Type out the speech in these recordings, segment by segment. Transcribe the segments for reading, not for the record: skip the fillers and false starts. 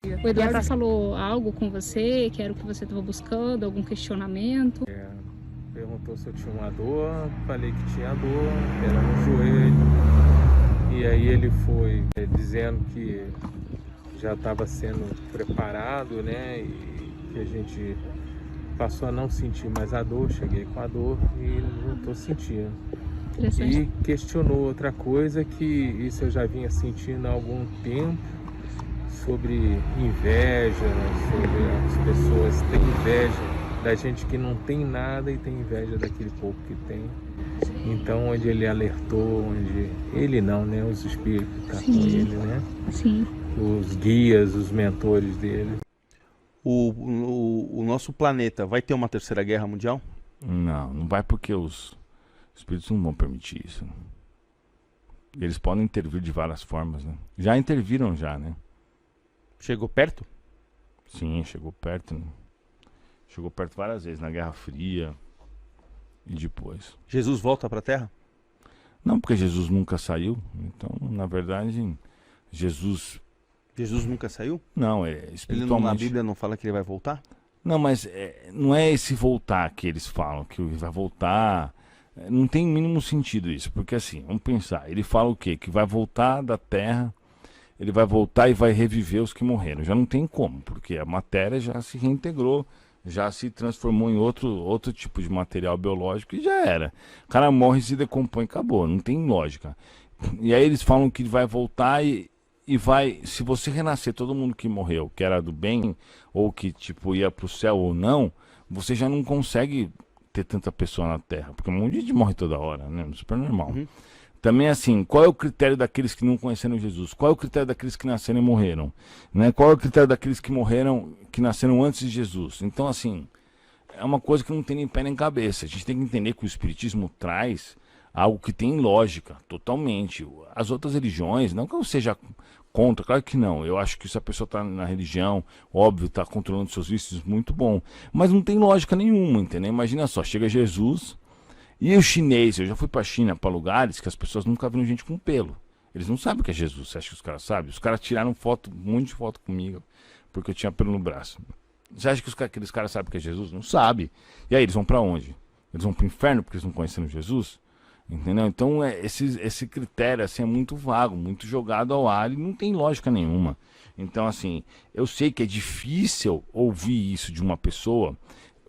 O Eduardo falou algo com você, que era o que você estava buscando, algum questionamento? Perguntou se eu tinha uma dor, falei que tinha dor, era no joelho. E aí ele foi dizendo que já estava sendo preparado, né? E que a gente passou a não sentir mais a dor, cheguei com a dor e não estou sentindo. E questionou outra coisa, que isso eu já vinha sentindo há algum tempo, sobre inveja, sobre as pessoas têm inveja da gente que não tem nada e tem inveja daquele pouco que tem. Então, onde ele alertou, onde ele não, né? Os espíritos tá com ele, né? Sim. Os guias, os mentores dele. O nosso planeta vai ter uma terceira guerra mundial? Não vai, porque os espíritos não vão permitir isso. Eles podem intervir de várias formas, né? Já interviram já, né? Chegou perto? Sim, chegou perto, né? Chegou perto várias vezes, na Guerra Fria e depois. Jesus volta para a Terra? Não, porque Jesus nunca saiu. Então, na verdade, Jesus nunca saiu? Não, espiritualmente. Na Bíblia não fala que ele vai voltar? Não, mas não é esse voltar que eles falam, que vai voltar. Não tem mínimo sentido isso, porque assim, vamos pensar, ele fala o quê? Que vai voltar da Terra, ele vai voltar e vai reviver os que morreram. Já não tem como, porque a matéria já se reintegrou, já se transformou em outro tipo de material biológico e já era. O cara morre, se decompõe, acabou, não tem lógica. E aí eles falam que vai voltar e vai, se você renascer, todo mundo que morreu, que era do bem, ou que tipo ia pro céu ou não, você já não consegue ter tanta pessoa na Terra, porque um monte de gente morre toda hora, né? Super normal. Uhum. Também assim, qual é o critério daqueles que não conheceram Jesus? Qual é o critério daqueles que nasceram e morreram? Né? Qual é o critério daqueles que morreram, que nasceram antes de Jesus? Então assim, é uma coisa que não tem nem pé nem cabeça. A gente tem que entender que o Espiritismo traz algo que tem lógica, totalmente. As outras religiões, não que eu seja contra, claro que não. Eu acho que se a pessoa está na religião, óbvio, está controlando seus vícios, muito bom. Mas não tem lógica nenhuma, entendeu? Imagina só, chega Jesus e o chinês, eu já fui para a China, para lugares que as pessoas nunca viram gente com pelo. Eles não sabem o que é Jesus, você acha que os caras sabem? Os caras tiraram foto, um monte de foto comigo, porque eu tinha pelo no braço. Você acha que aqueles caras sabem o que é Jesus? Não sabe. E aí, eles vão para onde? Eles vão para o inferno porque eles não conheceram Jesus? Entendeu? Então esse critério assim, é muito vago, muito jogado ao ar e não tem lógica nenhuma. Então assim, eu sei que é difícil ouvir isso de uma pessoa,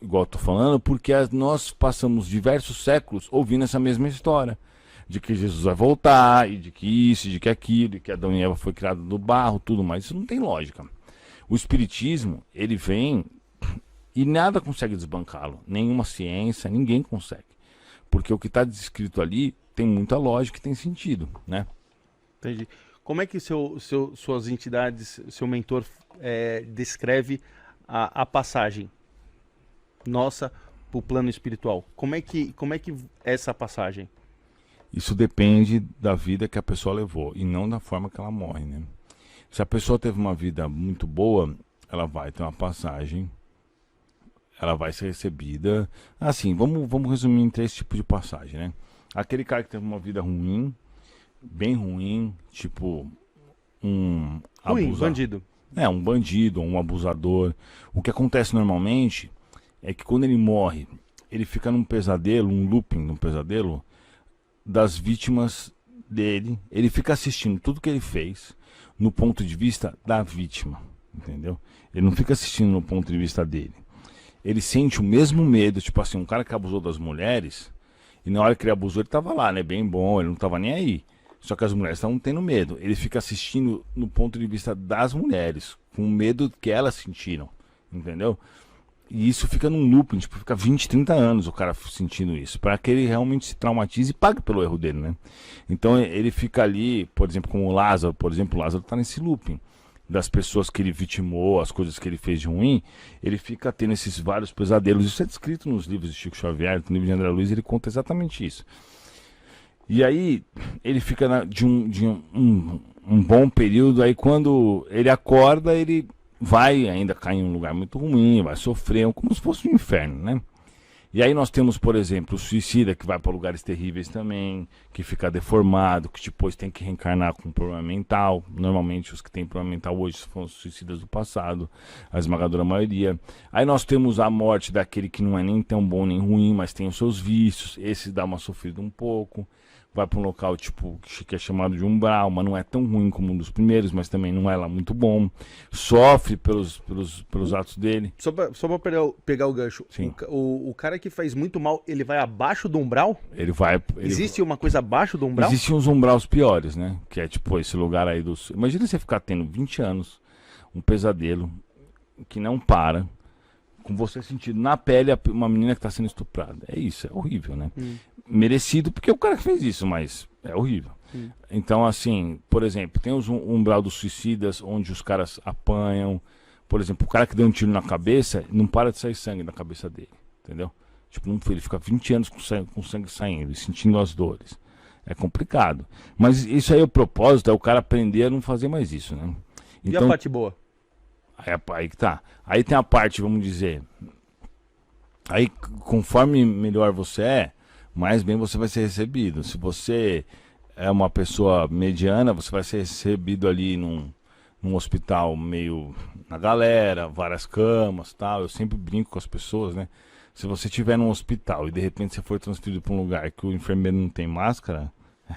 igual eu tô falando, porque nós passamos diversos séculos ouvindo essa mesma história. De que Jesus vai voltar, e de que isso, de que aquilo, de que Adão e Eva foi criado do barro, tudo mais. Isso não tem lógica. O Espiritismo, ele vem e nada consegue desbancá-lo. Nenhuma ciência, ninguém consegue. Porque o que está descrito ali tem muita lógica e tem sentido, né? Entendi. Como é que suas entidades, seu mentor descreve a passagem nossa para o plano espiritual? Como é que é essa passagem? Isso depende da vida que a pessoa levou e não da forma que ela morre, né? Se a pessoa teve uma vida muito boa, ela vai ter uma passagem, ela vai ser recebida. Assim, vamos resumir em 3 tipos de passagem, né? Aquele cara que teve uma vida ruim, bem ruim, tipo um bandido. Um bandido, um abusador. O que acontece normalmente é que quando ele morre, ele fica num pesadelo, um looping num pesadelo das vítimas dele. Ele fica assistindo tudo que ele fez no ponto de vista da vítima, entendeu? Ele não fica assistindo no ponto de vista dele. Ele sente o mesmo medo, tipo assim, um cara que abusou das mulheres, e na hora que ele abusou ele tava lá, né, bem bom, ele não tava nem aí. Só que as mulheres estavam tendo medo. Ele fica assistindo no ponto de vista das mulheres, com o medo que elas sentiram, entendeu? E isso fica num looping, tipo, fica 20, 30 anos o cara sentindo isso, para que ele realmente se traumatize e pague pelo erro dele, né? Então ele fica ali, por exemplo, como o Lázaro, o Lázaro tá nesse looping das pessoas que ele vitimou, as coisas que ele fez de ruim, ele fica tendo esses vários pesadelos. Isso é descrito nos livros de Chico Xavier, no livro de André Luiz, ele conta exatamente isso. E aí ele fica de um bom período, aí quando ele acorda, ele vai ainda cair em um lugar muito ruim, vai sofrer, como se fosse um inferno, né? E aí nós temos, por exemplo, o suicida que vai para lugares terríveis também, que fica deformado, que depois tem que reencarnar com um problema mental. Normalmente os que têm problema mental hoje são os suicidas do passado, a esmagadora maioria. Aí nós temos a morte daquele que não é nem tão bom nem ruim, mas tem os seus vícios. Esse dá uma sofrida um pouco. Vai para um local tipo que é chamado de umbral, mas não é tão ruim como um dos primeiros, mas também não é lá muito bom. Sofre pelos atos dele. Só pra pegar o gancho. Sim. O cara que faz muito mal, ele vai abaixo do umbral? Existe uma coisa abaixo do umbral? Existem uns umbraus piores, né? Que é tipo esse lugar aí do... Imagina você ficar tendo 20 anos, um pesadelo que não para, com você sentindo na pele uma menina que está sendo estuprada. É isso, é horrível, né? Merecido porque é o cara que fez isso, mas é horrível. Então, assim, por exemplo, tem os umbral dos suicidas, onde os caras apanham. Por exemplo, o cara que deu um tiro na cabeça, não para de sair sangue da cabeça dele, entendeu? Tipo, ele fica 20 anos com sangue saindo e sentindo as dores. É complicado. Mas isso aí, o propósito é o cara aprender a não fazer mais isso, né? E a parte boa? Aí que tá. Aí tem a parte, vamos dizer... Aí, conforme melhor você é, mais bem você vai ser recebido. Se você é uma pessoa mediana, você vai ser recebido ali num hospital meio na galera, várias camas, tal. Eu sempre brinco com as pessoas, né? Se você estiver num hospital e de repente você for transferido para um lugar que o enfermeiro não tem máscara,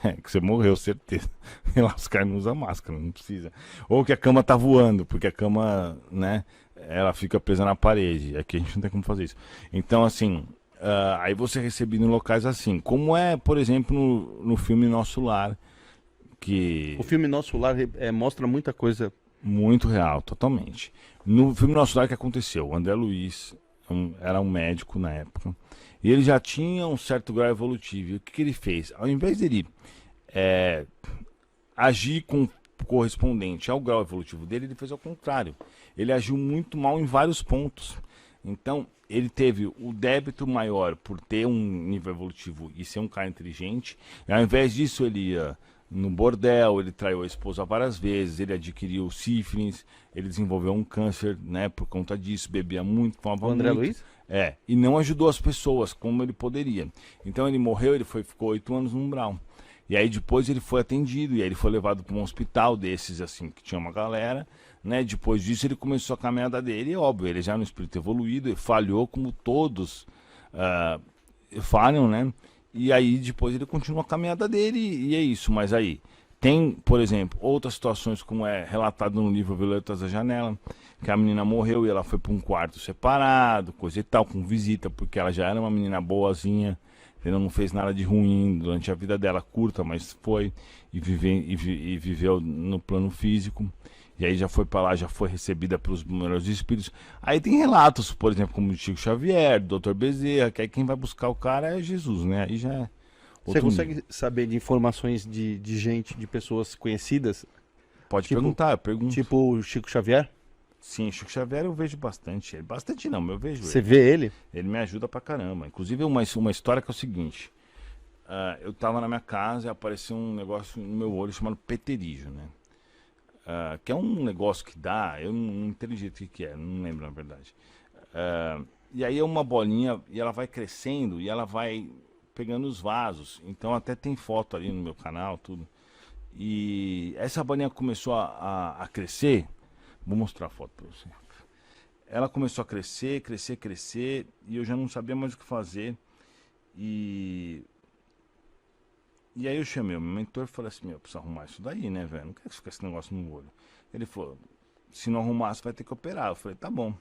é que você morreu, certeza. E lá os caras não usam máscara, não precisa. Ou que a cama tá voando, porque a cama, né, ela fica presa na parede. Aqui a gente não tem como fazer isso. Então, assim, aí você é recebido em locais assim, como é, por exemplo, no filme Nosso Lar, que... O filme Nosso Lar mostra muita coisa. Muito real, totalmente. No filme Nosso Lar, o que aconteceu? O André Luiz era um médico na época, e ele já tinha um certo grau evolutivo. E o que ele fez? Ao invés dele agir correspondente ao grau evolutivo dele, ele fez ao contrário. Ele agiu muito mal em vários pontos. Então, ele teve o débito maior por ter um nível evolutivo e ser um cara inteligente. E ao invés disso, ele ia no bordel, ele traiu a esposa várias vezes, ele adquiriu sífilis, ele desenvolveu um câncer, né, por conta disso, bebia muito, fumava muito. O André Luiz? E não ajudou as pessoas como ele poderia. Então ele morreu, ficou 8 anos no umbral. E aí depois ele foi atendido, e aí ele foi levado para um hospital desses, assim, que tinha uma galera, né? Depois disso ele começou a caminhada dele, e óbvio, ele já no espírito evoluído, ele falhou como todos falham, né? E aí depois ele continua a caminhada dele, e é isso. Mas aí tem, por exemplo, outras situações, como é relatado no livro Violetas da Janela, que a menina morreu e ela foi para um quarto separado, coisa e tal, com visita, porque ela já era uma menina boazinha, ela não fez nada de ruim durante a vida dela, curta, mas foi, e viveu no plano físico. E aí já foi para lá, já foi recebida pelos melhores espíritos. Aí tem relatos, por exemplo, como o Chico Xavier, do Dr. Bezerra, que aí quem vai buscar o cara é Jesus, né? Aí já é Você consegue saber de informações de gente, de pessoas conhecidas? Pode perguntar, eu pergunto. Tipo o Chico Xavier? Sim, Chico Xavier eu vejo bastante. Bastante não, eu vejo Você ele. vê ele? Ele me ajuda pra caramba. Inclusive uma história que é o seguinte. Eu tava na minha casa e apareceu um negócio no meu olho chamado peterígio, né? Que é um negócio que dá, eu não entendo direito o que é, não lembro na verdade. E aí é uma bolinha e ela vai crescendo e ela vai pegando os vasos. Então até tem foto ali no meu canal, tudo. E essa bolinha começou a crescer. Vou mostrar a foto para você. Ela começou a crescer, crescer, e eu já não sabia mais o que fazer. E aí eu chamei o meu mentor e falei assim, eu preciso arrumar isso daí, né, velho? Não quero que fique esse negócio no olho. Ele falou, se não arrumar, você vai ter que operar. Eu falei, tá bom.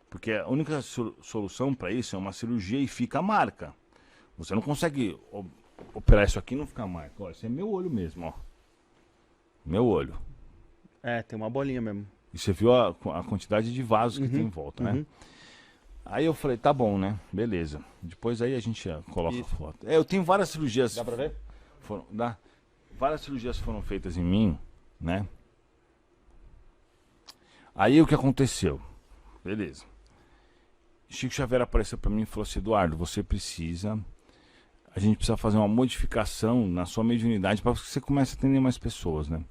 Porque a única solução para isso é uma cirurgia e fica a marca. Você não consegue operar isso aqui e não ficar a marca. Ó, esse é meu olho mesmo, ó. Meu olho. Tem uma bolinha mesmo. E você viu a quantidade de vasos que tem em volta, né? Aí eu falei, tá bom, né? Beleza. Depois aí a gente coloca a foto. Eu tenho várias cirurgias. Dá pra ver? Várias cirurgias foram feitas em mim, né? Aí o que aconteceu? Beleza. Chico Xavier apareceu pra mim e falou assim, Eduardo, a gente precisa fazer uma modificação na sua mediunidade para que você comece a atender mais pessoas, né?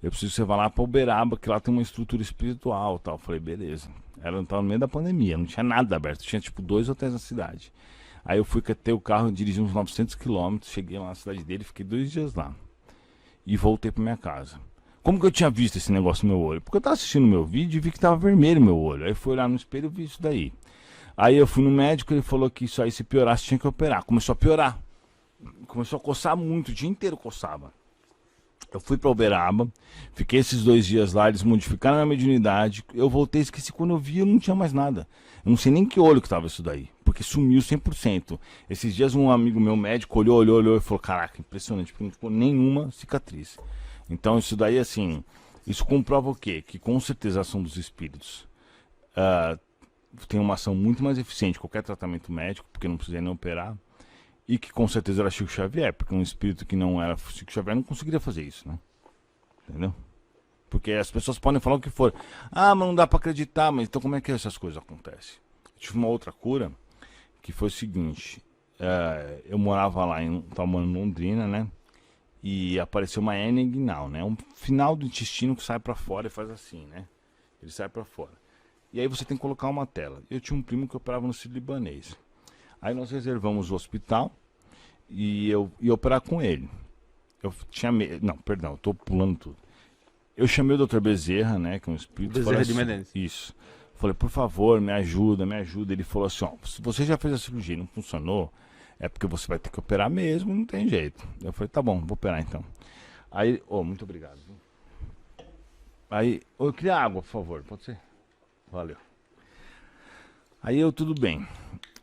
Eu preciso que você vá lá para Uberaba, que lá tem uma estrutura espiritual, tal. Eu falei, beleza. Tava no meio da pandemia, não tinha nada aberto. Tinha tipo 2 hotéis na cidade. Aí eu fui ter o carro, dirigi uns 900 quilômetros, cheguei lá na cidade dele, fiquei 2 dias lá. E voltei pra minha casa. Como que eu tinha visto esse negócio no meu olho? Porque eu tava assistindo o meu vídeo e vi que tava vermelho o meu olho. Aí eu fui olhar no espelho e vi isso daí. Aí eu fui no médico, ele falou que isso aí, se piorasse, tinha que operar. Começou a piorar. Começou a coçar muito, o dia inteiro coçava. Eu fui pra Uberaba, fiquei esses 2 dias lá, eles modificaram a minha mediunidade. Eu voltei, esqueci, quando eu vi, eu não tinha mais nada. Eu não sei nem que olho que tava isso daí, porque sumiu 100%. Esses dias um amigo meu médico olhou e falou, caraca, impressionante, porque não ficou nenhuma cicatriz. Então isso daí, assim, isso comprova o quê? Que com certeza a ação dos espíritos tem uma ação muito mais eficiente que qualquer tratamento médico, porque não precisa nem operar. E que com certeza era Chico Xavier, porque um espírito que não era Chico Xavier não conseguiria fazer isso, né? Entendeu? Porque as pessoas podem falar o que for. Ah, mas não dá pra acreditar, mas então como é que essas coisas acontecem? Eu tive uma outra cura, que foi o seguinte, eu morava lá, tava morando em Londrina, né? E apareceu uma hérnia inguinal, né? Um final do intestino que sai pra fora e faz assim, né? Ele sai pra fora. E aí você tem que colocar uma tela. Eu tinha um primo que operava no Sírio-Libanês. Aí nós reservamos o hospital e eu ia operar com ele. Eu tinha medo. Não, perdão, eu tô pulando tudo. Eu chamei o Dr. Bezerra, né? Que é um espírito. Bezerra de assim, Menezes. Isso. Falei, por favor, me ajuda, me ajuda. Ele falou assim, ó, se você já fez a cirurgia e não funcionou, é porque você vai ter que operar mesmo, não tem jeito. Eu falei, tá bom, vou operar então. Aí, muito obrigado. Aí, eu queria água, por favor, pode ser? Valeu. Aí tudo bem.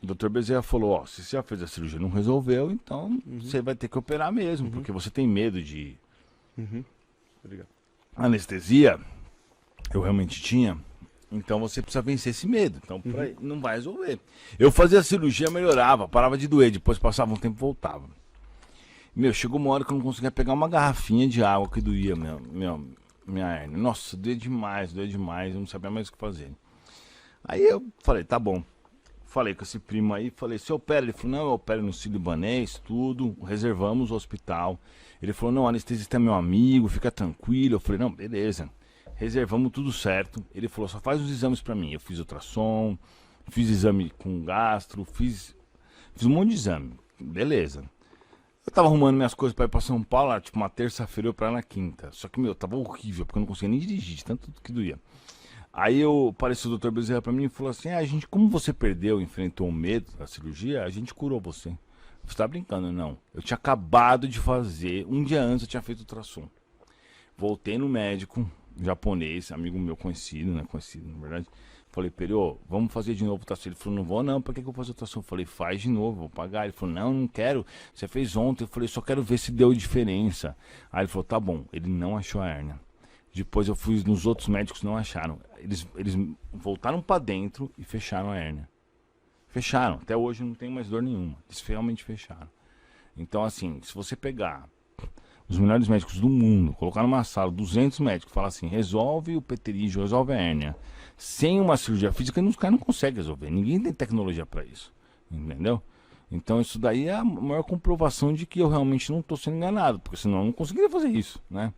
O Dr. Bezerra falou, ó, se você já fez a cirurgia e não resolveu, então você vai ter que operar mesmo, porque você tem medo de Obrigado. anestesia. Eu realmente tinha. Então você precisa vencer esse medo. Então não vai resolver. Eu fazia a cirurgia, melhorava, parava de doer, depois passava um tempo e voltava. Meu, chegou uma hora que eu não conseguia pegar uma garrafinha de água que doía minha hérnia. Nossa, doía demais, eu não sabia mais o que fazer. Aí eu falei, tá bom. Falei com esse primo aí, falei, você opera? Ele falou, não, eu opero no Sírio-Libanês, tudo, reservamos o hospital. Ele falou, não, o anestesista é meu amigo, fica tranquilo. Eu falei, não, beleza, reservamos tudo certo. Ele falou, só faz os exames pra mim. Eu fiz ultrassom, fiz exame com gastro, fiz um monte de exame, beleza. Eu tava arrumando minhas coisas pra ir pra São Paulo, era tipo uma terça-feira, eu pra ir na quinta. Só que, tava horrível, porque eu não conseguia nem dirigir, de tanto que doía. Aí apareceu o Dr. Bezerra pra mim e falou assim, gente, como você perdeu, enfrentou o medo da cirurgia, a gente curou você. Você tá brincando? Não. Eu tinha acabado de fazer, um dia antes eu tinha feito ultrassom. Voltei no médico japonês, amigo meu conhecido, né? Conhecido, na verdade. Falei, Perio, vamos fazer de novo o ultrassom. Ele falou, não vou não, pra que eu vou fazer ultrassom? Eu falei, faz de novo, vou pagar. Ele falou, não quero, você fez ontem. Eu falei, só quero ver se deu diferença. Aí ele falou, tá bom. Ele não achou a hérnia. Depois eu fui nos outros médicos, não acharam. Eles voltaram pra dentro e fecharam a hérnia. Fecharam, até hoje não tem mais dor nenhuma. Eles realmente fecharam. Então assim, se você pegar os melhores médicos do mundo, colocar numa sala 200 médicos, falar assim, resolve o pterígio, resolve a hérnia, sem uma cirurgia física, os caras não conseguem resolver. Ninguém tem tecnologia para isso, entendeu? Então isso daí é a maior comprovação de que eu realmente não estou sendo enganado, porque senão eu não conseguiria fazer isso, né?